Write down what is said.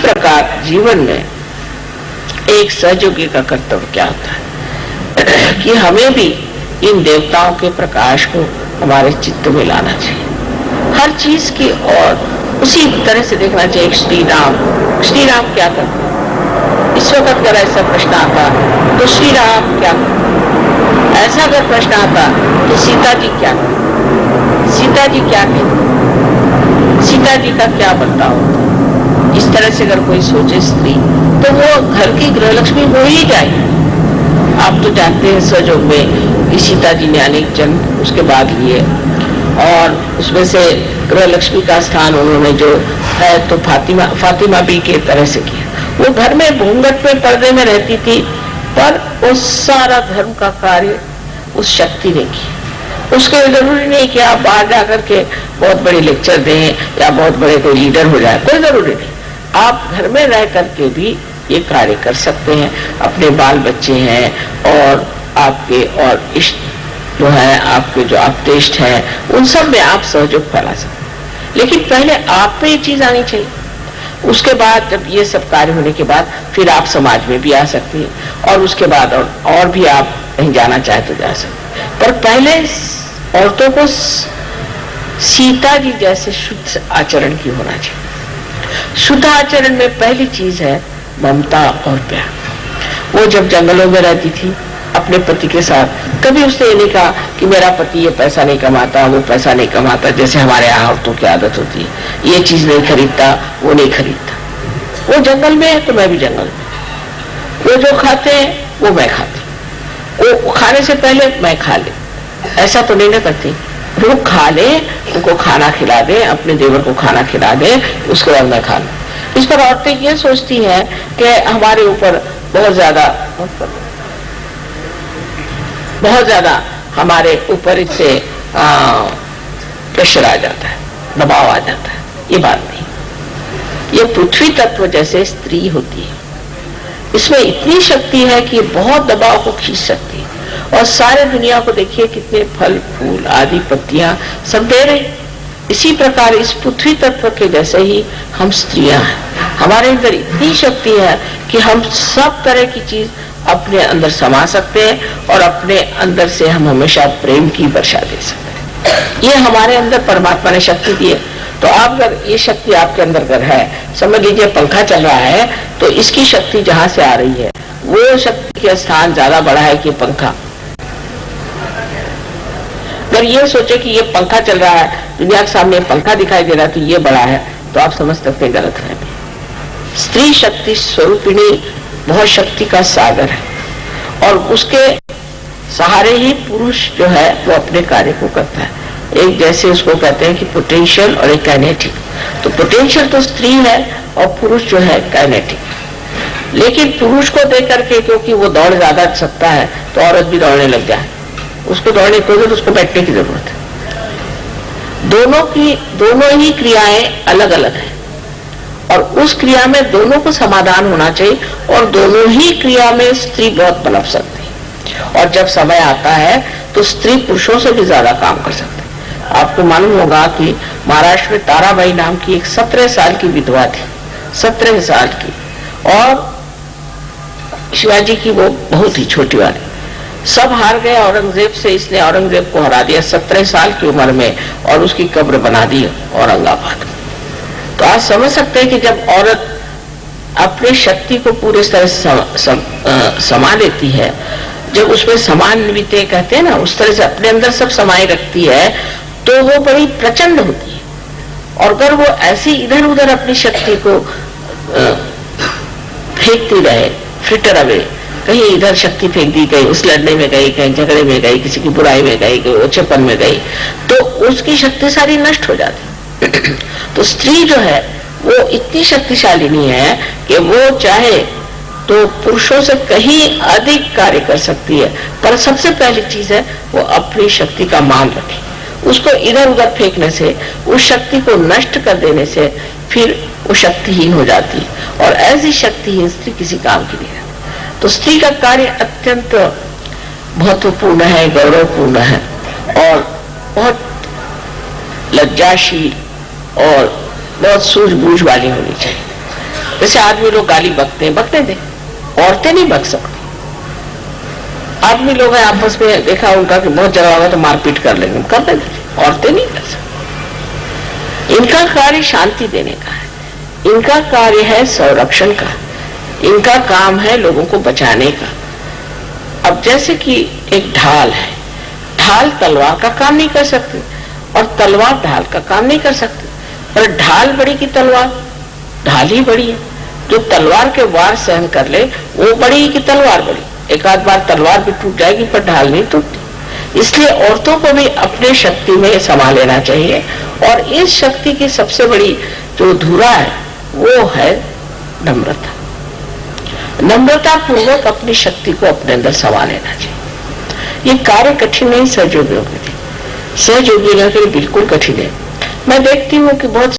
प्रकार जीवन में एक सहयोगी का कर्तव्य क्या होता है कि हमें भी इन देवताओं के प्रकाश को हमारे चित्त में लाना चाहिए, हर चीज की और उसी तरह से देखना चाहिए। श्री राम क्या करते? इस वक्त अगर ऐसा प्रश्न आता तो श्री राम क्या करते? ऐसा अगर प्रश्न आता तो सीता जी क्या करते? सीता जी क्या कहते? सीता जी का क्या बर्ताव होता? इस तरह से अगर कोई सोचे स्त्री तो वो घर की गृहलक्ष्मी हो ही जाएगी। आप तो जानते हैं स्वयोग में कि सीता जी ने अनेक जन्म उसके बाद लिए और उसमें से गृहलक्ष्मी का स्थान उन्होंने जो है तो फातिमा भी के तरह से किया। वो घर में घूंघट में पर्दे में रहती थी, पर वो सारा धर्म का कार्य उस शक्ति ने किया। उसके जरूरी नहीं कि आप बाहर जाकर के बहुत बड़े लेक्चर दें या बहुत बड़े कोई लीडर हो जाए, कोई जरूरी नहीं। आप घर में रह करके भी ये कार्य कर सकते हैं। अपने बाल बच्चे हैं और आपके और इष्ट जो है, आपके जो आप्तेष्ट हैं, उन सब में आप सहयोग फैला सकते हैं। लेकिन पहले आप पे ये चीज आनी चाहिए। उसके बाद जब ये सब कार्य होने के बाद फिर आप समाज में भी आ सकती हैं और उसके बाद और भी आप कहीं जाना चाहे तो जा सकते हैं। पर पहले औरतों को सीता जी जैसे शुद्ध आचरण की होना चाहिए। शुद्ध आचरण में पहली चीज है ममता और प्यार। वो जब जंगलों में रहती थी अपने पति के साथ, कभी उसने ये नहीं कहा कि मेरा पति ये पैसा नहीं कमाता, वो पैसा नहीं कमाता, जैसे हमारे यहाँ औरतों की आदत होती है, ये चीज नहीं खरीदता, वो नहीं खरीदता। वो जंगल में है तो मैं भी जंगल में, वो जो खाते हैं वो मैं खाती, वो खाने से पहले मैं खा ले, ऐसा तो नहीं ना करती। वो खा ले, उनको खाना खिला दे, अपने देवर को खाना खिला दे, उसके बाद मैं खा लूं। इस पर औरतें ये सोचती हैं कि हमारे ऊपर बहुत ज्यादा हमारे ऊपर इससे प्रेशर आ जाता है, दबाव आ जाता है। ये बात नहीं। ये पृथ्वी तत्व जैसे स्त्री होती है, इसमें इतनी शक्ति है कि बहुत दबाव को खींच सकती है। और सारे दुनिया को देखिए कितने फल फूल आदि पत्तियां सब दे रहे। इसी प्रकार इस पृथ्वी तत्व के जैसे ही हम स्त्रियां हैं, हमारे अंदर इतनी शक्ति है कि हम सब तरह की चीज अपने अंदर समा सकते हैं और अपने अंदर से हम हमेशा प्रेम की वर्षा दे सकते हैं। ये हमारे अंदर परमात्मा ने शक्ति दी है। तो आप अगर ये शक्ति आपके अंदर अगर है, समझ लीजिए पंखा चल रहा है तो इसकी शक्ति जहां से आ रही है वो शक्ति के स्थान ज्यादा बड़ा है कि पंखा। अगर ये सोचे कि ये पंखा चल रहा है, दुनिया के सामने पंखा दिखाई दे रहा है तो ये बड़ा है, तो आप समझ सकते हैं गलत है। स्त्री शक्ति स्वरूपिणी बहुत शक्ति का सागर है और उसके सहारे ही पुरुष जो है वो अपने कार्य को करता है। एक जैसे उसको कहते हैं कि पोटेंशियल और एक काइनेटिक। तो पोटेंशियल तो स्त्री है और पुरुष जो है काइनेटिक। लेकिन पुरुष को देख करके क्योंकि वो दौड़ ज्यादा सकता है तो औरत भी दौड़ने लग जाए। उसको दौड़ने की जरूरत, उसको बैठने की जरूरत है। दोनों ही क्रियाएं अलग अलग हैं और उस क्रिया में दोनों को समाधान होना चाहिए और दोनों ही क्रिया में स्त्री बहुत पनप सकती है। और जब समय आता है तो स्त्री पुरुषों से भी ज्यादा काम कर सकती है। आपको मालूम होगा कि महाराष्ट्र में ताराबाई नाम की एक 17 साल की विधवा थी, 17 साल की, और शिवाजी की वो बहुत ही छोटी वाली। सब हार गए औरंगजेब से, इसने औरंगजेब को हरा दिया 17 साल की उम्र में और उसकी कब्र बना दी औरंगाबाद। तो आप समझ सकते हैं कि जब औरत अपनी शक्ति को पूरे तरह से समा लेती है, जब उसमें समान्वित कहते हैं ना, उस तरह से अपने अंदर सब समाये रखती है, तो वो बड़ी प्रचंड होती है। और अगर वो ऐसी इधर उधर अपनी शक्ति को फेंकती रहे, फ्रिटर अवे, कहीं इधर शक्ति फेंक दी गई, उस लड़ने में गई, कहीं झगड़े में गई, किसी की बुराई में गई, कहीं ओछेपन में गई, तो उसकी शक्ति सारी नष्ट हो जाती। तो स्त्री जो है वो इतनी शक्तिशाली नहीं है कि वो चाहे तो पुरुषों से कहीं अधिक कार्य कर सकती है। पर सबसे पहली चीज है वो अपनी शक्ति का मान रखे। उसको इधर उधर फेंकने से, उस शक्ति को नष्ट कर देने से फिर वो शक्तिहीन हो जाती है और ऐसी शक्तिहीन स्त्री किसी काम की नहीं है। तो स्त्री का कार्य अत्यंत महत्वपूर्ण है, गौरवपूर्ण है और बहुत लज्जाशील और बहुत सूझबूझ वाली होनी चाहिए। जैसे आदमी लोग गाली बकते हैं, बकने दे, औरतें नहीं बक सकती। आदमी लोग हैं आपस में, देखा उनका कि बहुत झगड़ा होगा तो मारपीट कर लेंगे, करने दे, औरतें नहीं कर सकती। इनका कार्य शांति देने का है, इनका कार्य है संरक्षण का, इनका काम है लोगों को बचाने का। अब जैसे कि एक ढाल है, ढाल तलवार का काम नहीं कर सकती और तलवार ढाल का काम नहीं कर सकती, पर ढाल बड़ी की तलवार, ढाल ही बड़ी है। जो तलवार के वार सहन कर ले वो बड़ी की तलवार बड़ी। एक आध बार तलवार भी टूट जाएगी पर ढाल नहीं टूटती। इसलिए औरतों को भी अपने शक्ति में समा लेना चाहिए और इस शक्ति की सबसे बड़ी जो धुरा है वो है नम्रता। नम्रता पूर्वक अपनी शक्ति को अपने अंदर समा लेना चाहिए। ये कार्य कठिन नहीं सहयोगियों के लिए, सहयोगियों के लिए बिल्कुल कठिन है। मैं देखती हूँ कि बहुत